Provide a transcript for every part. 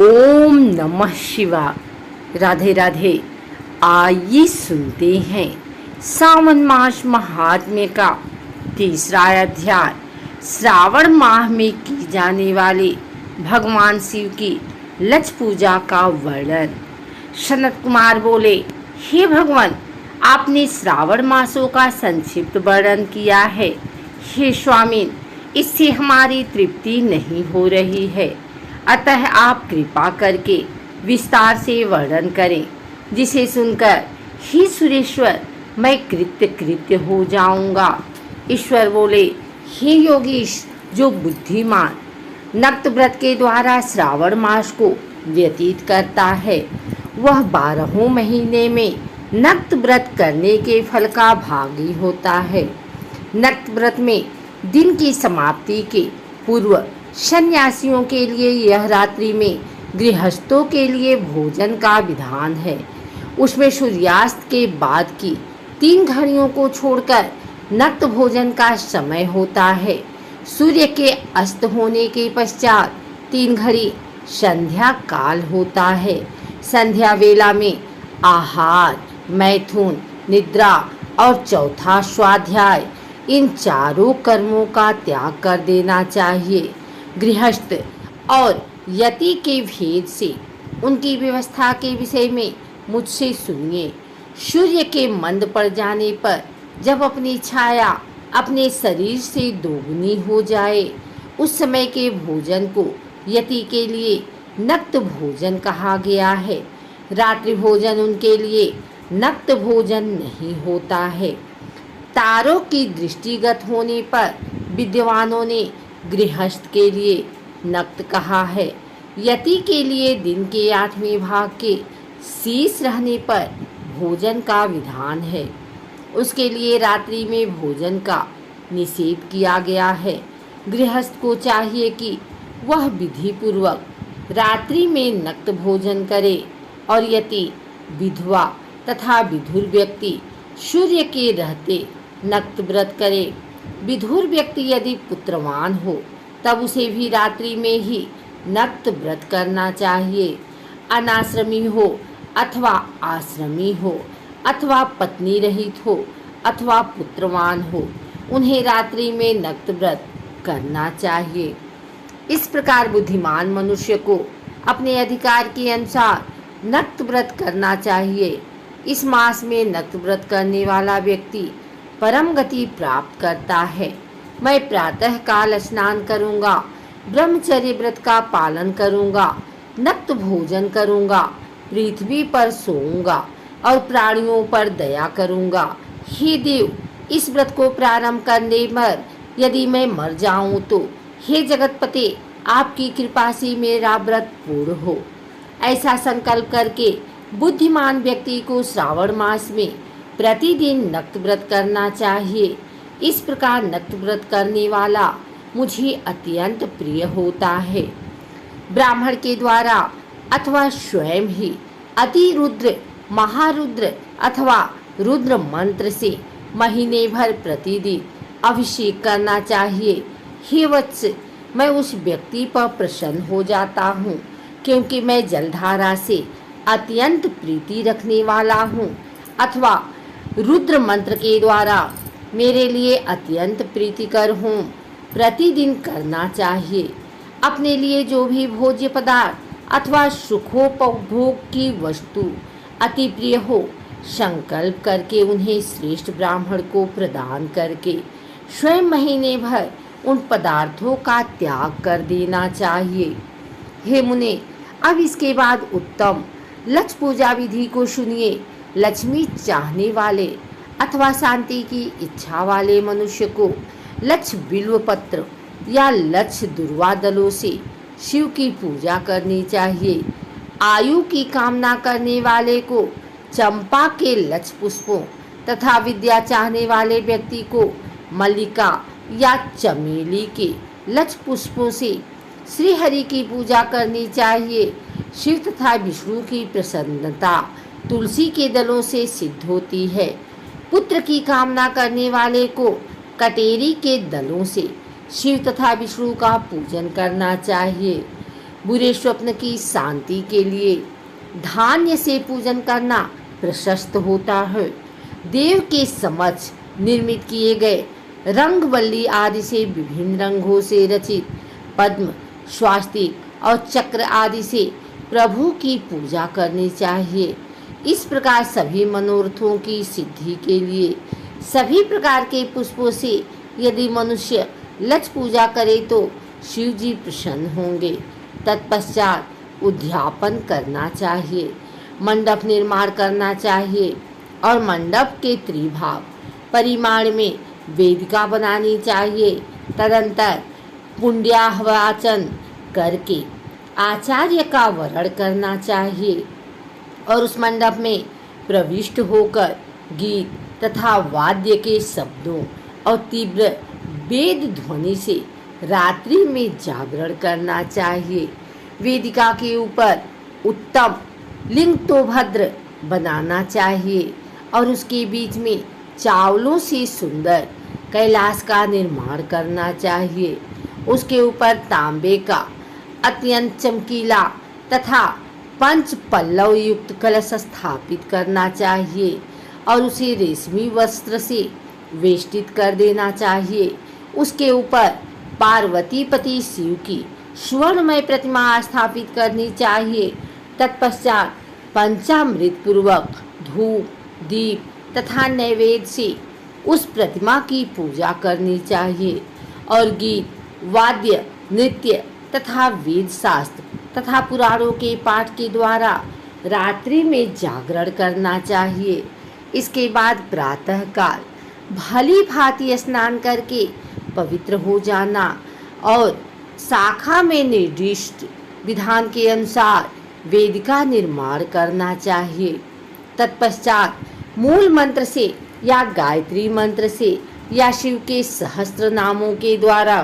ओम नमः शिवाय। राधे राधे। आइए सुनते हैं सावन मास महात्म्य का तीसरा अध्याय, श्रावण माह में की जाने वाले भगवान शिव की लक्ष पूजा का वर्णन। सनत कुमार बोले, हे भगवान, आपने श्रावण मासों का संक्षिप्त वर्णन किया है। हे स्वामी, इससे हमारी तृप्ति नहीं हो रही है, अतः आप कृपा करके विस्तार से वर्णन करें, जिसे सुनकर ही सुरेश्वर मैं कृत्य कृत्य हो जाऊंगा। ईश्वर बोले, हे योगीश, जो बुद्धिमान नक्त व्रत के द्वारा श्रावण मास को व्यतीत करता है, वह 12 महीने में नक्त व्रत करने के फल का भागी होता है। नक्त व्रत में दिन की समाप्ति के पूर्व सन्यासियों के लिए यह रात्रि में गृहस्थों के लिए भोजन का विधान है। उसमें सूर्यास्त के बाद की 3 घड़ियों को छोड़कर नक्त भोजन का समय होता है। सूर्य के अस्त होने के पश्चात 3 घड़ी संध्या काल होता है। संध्या वेला में आहार, मैथुन, निद्रा और चौथा स्वाध्याय, इन चारों कर्मों का त्याग कर देना चाहिए। गृहस्थ और यति के भेद से उनकी व्यवस्था के विषय में मुझसे सुनिए। सूर्य के मंद पड़ जाने पर जब अपनी छाया अपने शरीर से दोगुनी हो जाए, उस समय के भोजन को यति के लिए नक्त भोजन कहा गया है। रात्रि भोजन उनके लिए नक्त भोजन नहीं होता है। तारों की दृष्टिगत होने पर विद्वानों ने गृहस्थ के लिए नक्त कहा है। यति के लिए दिन के 8वें भाग के शेष रहने पर भोजन का विधान है। उसके लिए रात्रि में भोजन का निषेध किया गया है। गृहस्थ को चाहिए कि वह विधि पूर्वक रात्रि में नक्त भोजन करे और यति, विधवा तथा विधुर व्यक्ति सूर्य के रहते नक्त व्रत करे। विधुर व्यक्ति यदि पुत्रवान हो तब उसे भी रात्रि में ही नक्त व्रत करना चाहिए। अनाश्रमी हो अथवा आश्रमी हो अथवा पत्नी रहित हो अथवा पुत्रवान हो, उन्हें रात्रि में नक्त व्रत करना चाहिए। इस प्रकार बुद्धिमान मनुष्य को अपने अधिकार के अनुसार नक्त व्रत करना चाहिए। इस मास में नक्त व्रत करने वाला व्यक्ति परम गति प्राप्त करता है। मैं प्रातः काल स्नान करूँगा, ब्रह्मचर्य व्रत का पालन करूँगा, नक्त भोजन करूँगा, पृथ्वी पर सोऊंगा और प्राणियों पर दया करूँगा। हे देव, इस व्रत को प्रारंभ करने पर यदि मैं मर जाऊँ तो हे जगतपते, आपकी कृपा से मेरा व्रत पूर्ण हो। ऐसा संकल्प करके बुद्धिमान व्यक्ति को श्रावण मास में प्रतिदिन नक्त व्रत करना चाहिए। इस प्रकार नक्त व्रत करने वाला मुझे अत्यंत प्रिय होता है। ब्राह्मण के द्वारा अथवा स्वयं ही अति रुद्र, महारुद्र अथवा रुद्र मंत्र से महीने भर प्रतिदिन अभिषेक करना चाहिए। हे वत्स, मैं उस व्यक्ति पर प्रसन्न हो जाता हूँ, क्योंकि मैं जलधारा से अत्यंत प्रीति रखने वाला हूँ, अथवा रुद्र मंत्र के द्वारा मेरे लिए अत्यंत प्रीतिकर हूँ। प्रतिदिन करना चाहिए। अपने लिए जो भी भोज्य पदार्थ अथवा सुखोपभोग की वस्तु अति प्रिय हो, संकल्प करके उन्हें श्रेष्ठ ब्राह्मण को प्रदान करके स्वयं महीने भर उन पदार्थों का त्याग कर देना चाहिए। हे मुने, अब इसके बाद उत्तम लक्ष्य पूजा विधि को सुनिए। लक्ष्मी चाहने वाले अथवा शांति की इच्छा वाले मनुष्य को लक्ष्य बिल्व पत्र या लक्ष्य दुर्वा दलों से शिव की पूजा करनी चाहिए। आयु की कामना करने वाले को चंपा के लक्ष्य पुष्पों तथा विद्या चाहने वाले व्यक्ति को मल्लिका या चमेली के लक्ष्य पुष्पों से श्री हरि की पूजा करनी चाहिए। शिव तथा विष्णु की प्रसन्नता तुलसी के दलों से सिद्ध होती है। पुत्र की कामना करने वाले को कटेरी के दलों से शिव तथा विष्णु का पूजन करना चाहिए। बुरे स्वप्न की शांति के लिए धान्य से पूजन करना प्रशस्त होता है। देव के समक्ष निर्मित किए गए रंगवल्ली आदि से विभिन्न रंगों से रचित पद्म, स्वास्तिक और चक्र आदि से प्रभु की पूजा करनी चाहिए। इस प्रकार सभी मनोरथों की सिद्धि के लिए सभी प्रकार के पुष्पों से यदि मनुष्य लक्ष्य पूजा करे तो शिव जी प्रसन्न होंगे। तत्पश्चात उद्यापन करना चाहिए, मंडप निर्माण करना चाहिए और मंडप के त्रिभाग परिमाण में वेदिका बनानी चाहिए। तदंतर पुण्याहवाचन करके आचार्य का वरण करना चाहिए और उस मंडप में प्रविष्ट होकर गीत तथा वाद्य के शब्दों और तीव्र वेद ध्वनि से रात्रि में जागरण करना चाहिए। वेदिका के ऊपर उत्तम लिंग तो भद्र बनाना चाहिए और उसके बीच में चावलों से सुंदर कैलाश का निर्माण करना चाहिए। उसके ऊपर तांबे का अत्यंत चमकीला तथा पंच पल्लव युक्त कलश स्थापित करना चाहिए और उसे रेशमी वस्त्र से वेष्टित कर देना चाहिए। उसके ऊपर पार्वती पति शिव की स्वर्णमय प्रतिमा स्थापित करनी चाहिए। तत्पश्चात पंचामृत पूर्वक धूप, दीप तथा नैवेद्य से उस प्रतिमा की पूजा करनी चाहिए और गीत, वाद्य, नृत्य तथा वेद शास्त्र तथा पुराणों के पाठ के द्वारा रात्रि में जागरण करना चाहिए। इसके बाद प्रातः काल भली भांति स्नान करके पवित्र हो जाना और शाखा में निर्दिष्ट विधान के अनुसार वेदिका निर्माण करना चाहिए। तत्पश्चात मूल मंत्र से या गायत्री मंत्र से या शिव के सहस्त्र नामों के द्वारा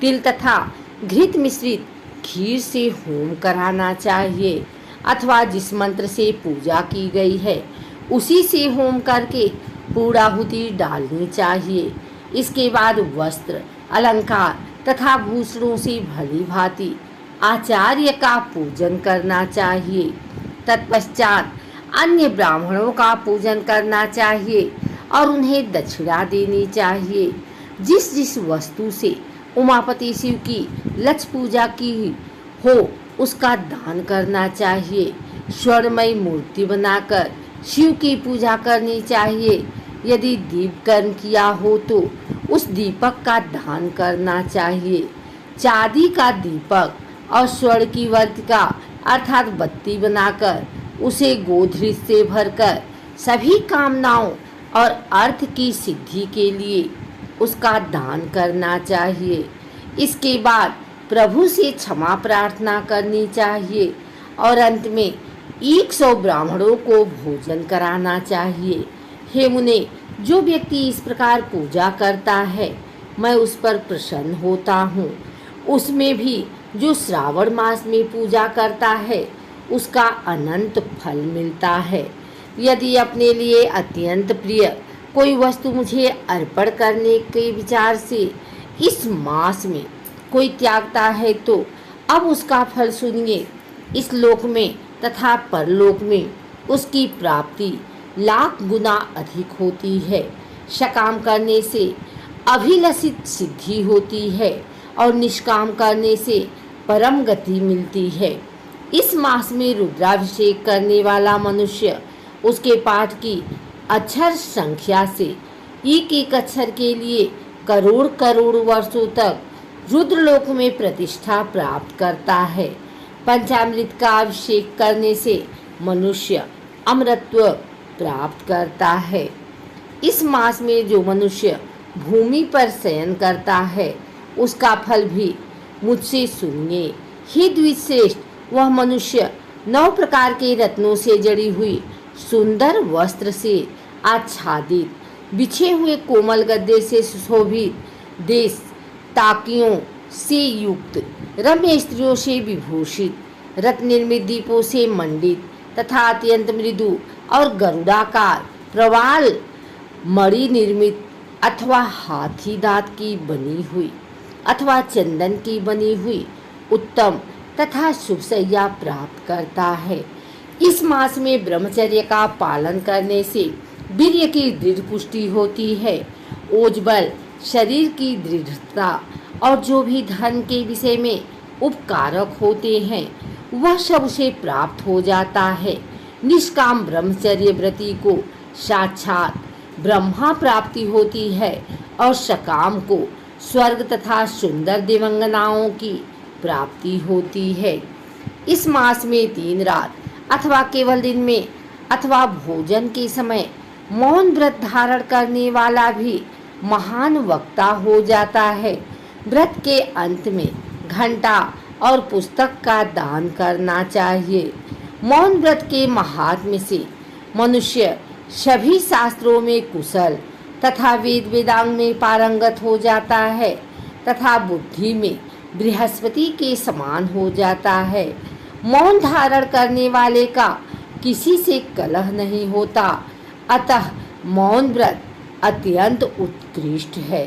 तिल तथा घृत मिश्रित खीर से होम कराना चाहिए अथवा जिस मंत्र से पूजा की गई है उसी से होम करके पूर्णाहुति डालनी चाहिए। इसके बाद वस्त्र, अलंकार तथा भूषणों से भली भांति आचार्य का पूजन करना चाहिए। तत्पश्चात अन्य ब्राह्मणों का पूजन करना चाहिए और उन्हें दक्षिणा देनी चाहिए। जिस जिस वस्तु से उमापति शिव की लक्ष्य पूजा की हो उसका दान करना चाहिए। स्वर्णमयी मूर्ति बनाकर शिव की पूजा करनी चाहिए। यदि दीप कर्म किया हो तो उस दीपक का दान करना चाहिए। चांदी का दीपक और स्वर्ण की वर्तिका अर्थात बत्ती बनाकर उसे गोधरी से भरकर सभी कामनाओं और अर्थ की सिद्धि के लिए उसका दान करना चाहिए। इसके बाद प्रभु से क्षमा प्रार्थना करनी चाहिए और अंत में 100 ब्राह्मणों को भोजन कराना चाहिए। हे मुने, जो व्यक्ति इस प्रकार पूजा करता है मैं उस पर प्रसन्न होता हूँ। उसमें भी जो श्रावण मास में पूजा करता है उसका अनंत फल मिलता है। यदि अपने लिए अत्यंत प्रिय कोई वस्तु मुझे अर्पण करने के विचार से इस मास में कोई त्यागता है तो अब उसका फल सुनिए। इस लोक में तथा परलोक में उसकी प्राप्ति लाख गुना अधिक होती है। सकाम करने से अभिलषित सिद्धि होती है और निष्काम करने से परम गति मिलती है। इस मास में रुद्राभिषेक करने वाला मनुष्य उसके पाठ की अक्षर संख्या से एक एक अक्षर के लिए करोड़ करोड़ वर्षों तक रुद्रलोक में प्रतिष्ठा प्राप्त करता है। पंचामृत का अभिषेक करने से मनुष्य अमरत्व प्राप्त करता है। इस मास में जो मनुष्य भूमि पर शयन करता है उसका फल भी मुझसे सुनिए। हे द्विश्रेष्ठ, वह मनुष्य 9 प्रकार के रत्नों से जड़ी हुई सुंदर वस्त्र से आच्छादित बिछे हुए कोमल गद्दे से सुशोभित देश ताकियों से युक्त रम्य स्त्रियों से विभूषित रत्न निर्मित दीपों से मंडित तथा अत्यंत मृदु और गरुड़ाकार प्रवाल मणि निर्मित अथवा हाथी दांत की बनी हुई अथवा चंदन की बनी हुई उत्तम तथा शुभशैया प्राप्त करता है। इस मास में ब्रह्मचर्य का पालन करने से वीर्य की दृढ़ पुष्टि होती है। ओजबल शरीर की दृढ़ता और जो भी धन के विषय में उपकारक होते हैं वह सब उसे प्राप्त हो जाता है। निष्काम ब्रह्मचर्य व्रती को साक्षात ब्रह्मा प्राप्ति होती है और सकाम को स्वर्ग तथा सुंदर दिवंगनाओं की प्राप्ति होती है। इस मास में दिन रात अथवा केवल दिन में अथवा भोजन के समय मौन व्रत धारण करने वाला भी महान वक्ता हो जाता है। व्रत के अंत में घंटा और पुस्तक का दान करना चाहिए। मौन व्रत के महात्म्य से मनुष्य सभी शास्त्रों में कुशल तथा वेद वेदांग में पारंगत हो जाता है तथा बुद्धि में बृहस्पति के समान हो जाता है। मौन धारण करने वाले का किसी से कलह नहीं होता, अतः मौन व्रत अत्यंत उत्कृष्ट है।